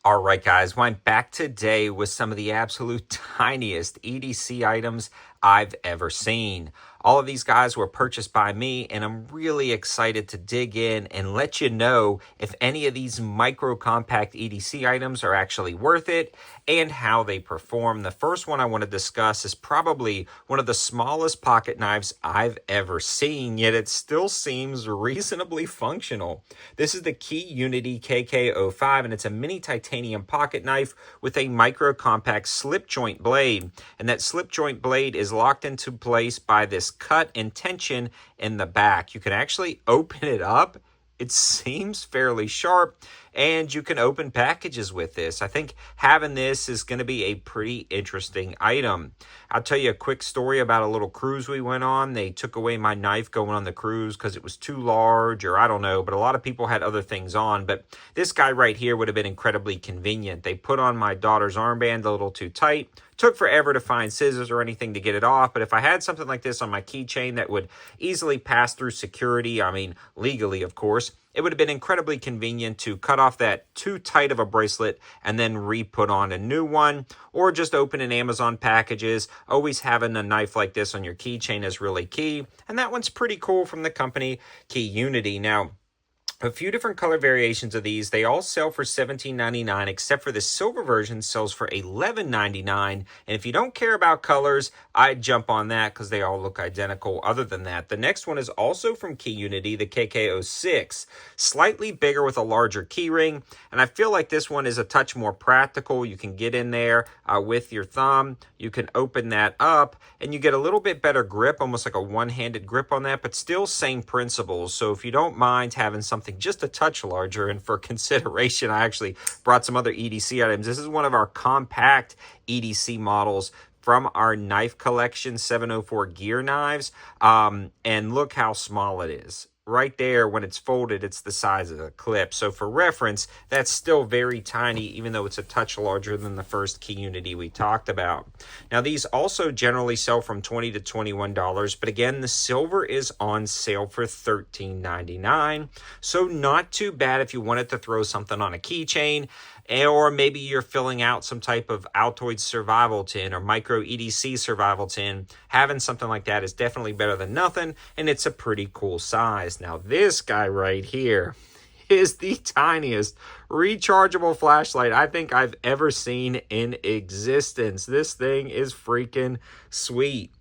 All right, guys, well, I'm back today with some of the absolute tiniest EDC items I've ever seen. All of these guys were purchased by me, and I'm really excited to dig in and let you know if any of these micro compact EDC items are actually worth it and how they perform. The first one I want to discuss is probably one of the smallest pocket knives I've ever seen, yet it still seems reasonably functional. This is the Unity KK06, and it's a mini titanium pocket knife with a micro compact slip joint blade. And that slip joint blade is locked into place by this cut and tension in the back. You can actually open it up. It seems fairly sharp, and you can open packages with this. I think having this is going to be a pretty interesting item. I'll tell you a quick story about a little cruise we went on. They took away my knife going on the cruise because it was too large, or I don't know, but a lot of people had other things on. But this guy right here would have been incredibly convenient. They put on my daughter's armband a little too tight. Took forever to find scissors or anything to get it off, but if I had something like this on my keychain that would easily pass through security, I mean, legally, of course, it would have been incredibly convenient to cut off that too tight of a bracelet and then re-put on a new one, or just open in Amazon packages. Always having a knife like this on your keychain is really key, and that one's pretty cool from the company Unity. Now, a few different color variations of these. They all sell for $17.99, except for the silver version sells for $11.99. And if you don't care about colors, I'd jump on that because they all look identical. Other than that, the next one is also from Unity, the KK06. Slightly bigger with a larger key ring. And I feel like this one is a touch more practical. You can get in there with your thumb. You can open that up and you get a little bit better grip, almost like a one-handed grip on that, but still same principles. So if you don't mind having something just a touch larger, and for consideration, I actually brought some other EDC items. This is one of our compact EDC models from our knife collection, 704 gear knives, and look how small it is. Right there, when it's folded, it's the size of the clip. So for reference, that's still very tiny, even though it's a touch larger than the first Unity we talked about. Now, these also generally sell from $20 to $21, but again, the silver is on sale for $13.99. So not too bad if you wanted to throw something on a keychain, or maybe you're filling out some type of Altoid survival tin or micro EDC survival tin. Having something like that is definitely better than nothing, and it's a pretty cool size. Now, this guy right here is the tiniest rechargeable flashlight I think I've ever seen in existence. This thing is freaking sweet.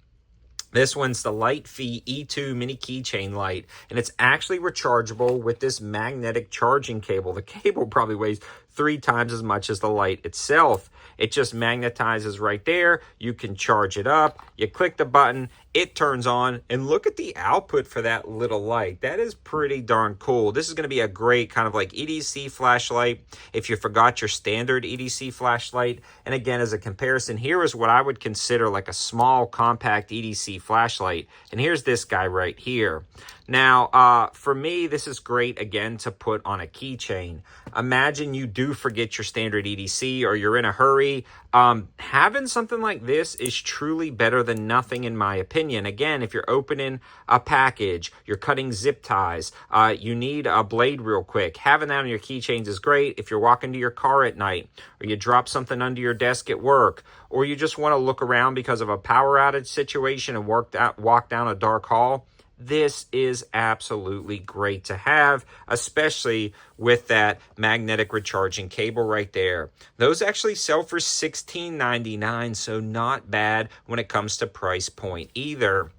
This one's the Lightfee E2 mini keychain light, and it's actually rechargeable with this magnetic charging cable. The cable probably weighs 3 times as much as the light itself. It just magnetizes right there. You can charge it up. You click the button, it turns on, and look at the output for that little light. That is pretty darn cool. This is going to be a great kind of like EDC flashlight if you forgot your standard EDC flashlight. And again, as a comparison, here is what I would consider like a small compact EDC flashlight. And here's this guy right here. Now, for me, this is great, again, to put on a keychain. Imagine you do forget your standard EDC or you're in a hurry. Having something like this is truly better than nothing, in my opinion. Again, if you're opening a package, you're cutting zip ties, you need a blade real quick. Having that on your keychains is great if you're walking to your car at night, or you drop something under your desk at work, or you just want to look around because of a power outage situation and walk down a dark hall. This is absolutely great to have, especially with that magnetic recharging cable right there. Those actually sell for $16.99, so not bad when it comes to price point either.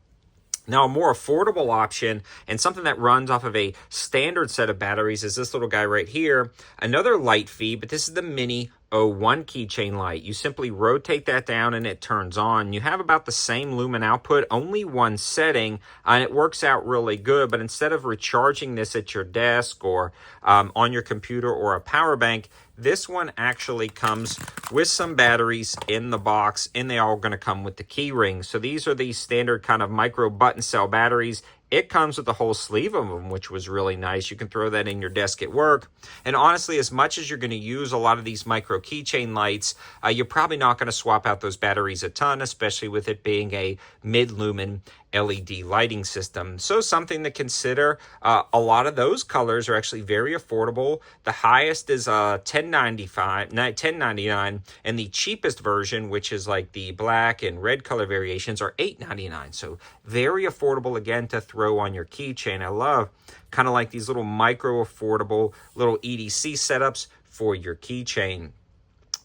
Now, a more affordable option and something that runs off of a standard set of batteries is this little guy right here. Another Lightfee, but this is the Mini 01 keychain light. You simply rotate that down and it turns on. You have about the same lumen output, only one setting, and it works out really good. But instead of recharging this at your desk or on your computer or a power bank, this one actually comes with some batteries in the box, and they all going to come with the key ring. So these are the standard kind of micro button cell batteries. It comes with the whole sleeve of them, which was really nice. You can throw that in your desk at work. And honestly, as much as you're going to use a lot of these micro keychain lights, you're probably not going to swap out those batteries a ton, especially with it being a mid-lumen LED lighting system. So something to consider. A lot of those colors are actually very affordable. The highest is $10.99, and the cheapest version, which is like the black and red color variations, are $8.99. So very affordable again to throw on your keychain. I love kind of like these little micro affordable little EDC setups for your keychain.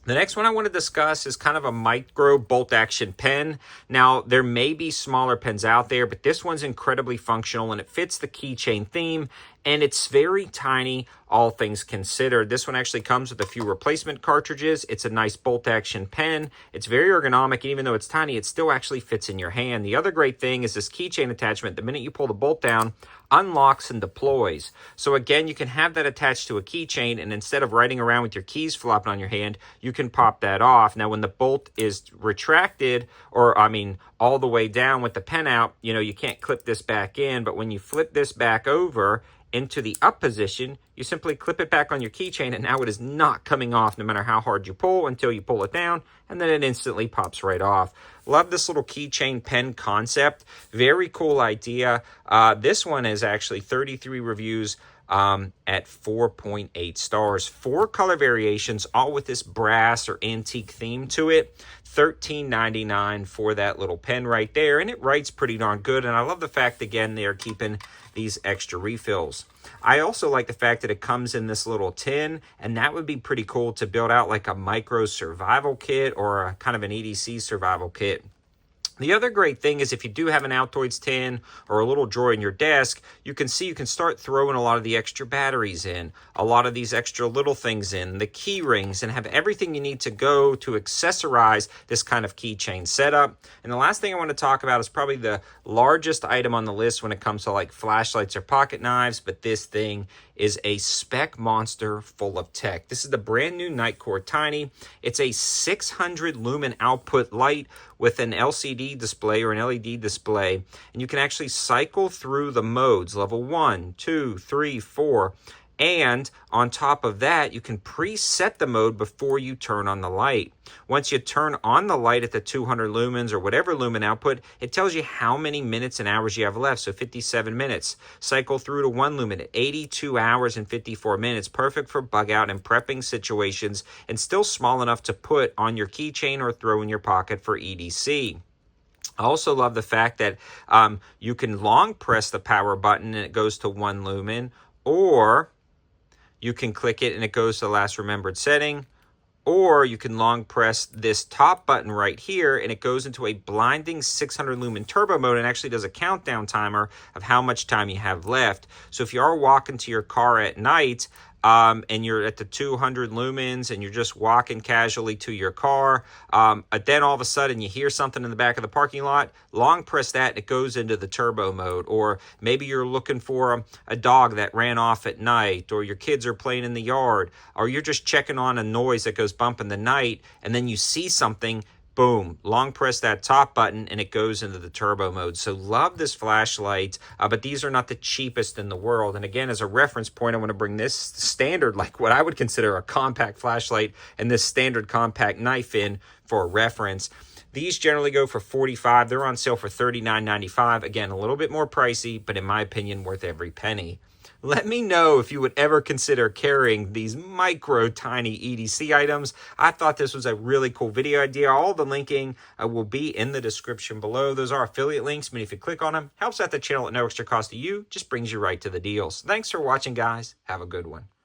The next one I want to discuss is kind of a micro bolt action pen. Now, there may be smaller pens out there, but this one's incredibly functional and it fits the keychain theme, and it's very tiny, all things considered. This one actually comes with a few replacement cartridges. It's a nice bolt action pen. It's very ergonomic, and even though it's tiny, it still actually fits in your hand. The other great thing is this keychain attachment. The minute you pull the bolt down, unlocks and deploys. So again, you can have that attached to a keychain, and instead of riding around with your keys flopping on your hand, you can pop that off. Now, when the bolt is retracted, or I mean, all the way down with the pen out, you know, you can't clip this back in, but when you flip this back over into the up position, you simply clip it back on your keychain, and now it is not coming off no matter how hard you pull until you pull it down, and then it instantly pops right off. Love this little keychain pen concept. Very cool idea. This one is actually 33 reviews at 4.8 stars. 4 color variations, all with this brass or antique theme to it. $13.99 for that little pen right there, and it writes pretty darn good. And I love the fact, again, they are keeping these extra refills. I also like the fact that it comes in this little tin, and that would be pretty cool to build out like a micro survival kit or a kind of an EDC survival kit. The other great thing is if you do have an Altoids tin or a little drawer in your desk, you can see you can start throwing a lot of the extra batteries in, a lot of these extra little things in, the key rings, and have everything you need to go to accessorize this kind of keychain setup. And the last thing I want to talk about is probably the largest item on the list when it comes to like flashlights or pocket knives, but this thing is a spec monster full of tech. This is the brand new Nitecore Tiny. It's a 600 lumen output light with an LCD display or an LED display, and you can actually cycle through the modes, level 1, 2, 3, 4, and on top of that, you can preset the mode before you turn on the light. Once you turn on the light at the 200 lumens or whatever lumen output, it tells you how many minutes and hours you have left, so 57 minutes. Cycle through to 1 lumen at 82 hours and 54 minutes, perfect for bug out and prepping situations, and still small enough to put on your keychain or throw in your pocket for EDC. I also love the fact that you can long press the power button and it goes to 1 lumen, or you can click it and it goes to the last remembered setting, or you can long press this top button right here and it goes into a blinding 600 lumen turbo mode and actually does a countdown timer of how much time you have left. So if you are walking to your car at night, and you're at the 200 lumens and you're just walking casually to your car, then all of a sudden you hear something in the back of the parking lot, long press that and it goes into the turbo mode. Or maybe you're looking for a dog that ran off at night, or your kids are playing in the yard, or you're just checking on a noise that goes bump in the night, and then you see something, boom, long press that top button and it goes into the turbo mode. So love this flashlight, but these are not the cheapest in the world. And again, as a reference point, I want to bring this standard, like what I would consider a compact flashlight, and this standard compact knife in for a reference. These generally go for $45. They're on sale for $39.95. Again, a little bit more pricey, but in my opinion, worth every penny. Let me know if you would ever consider carrying these micro tiny EDC items. I thought this was a really cool video idea. All the linking will be in the description below. Those are affiliate links, but if you click on them, helps out the channel at no extra cost to you, just brings you right to the deals. Thanks for watching, guys. Have a good one.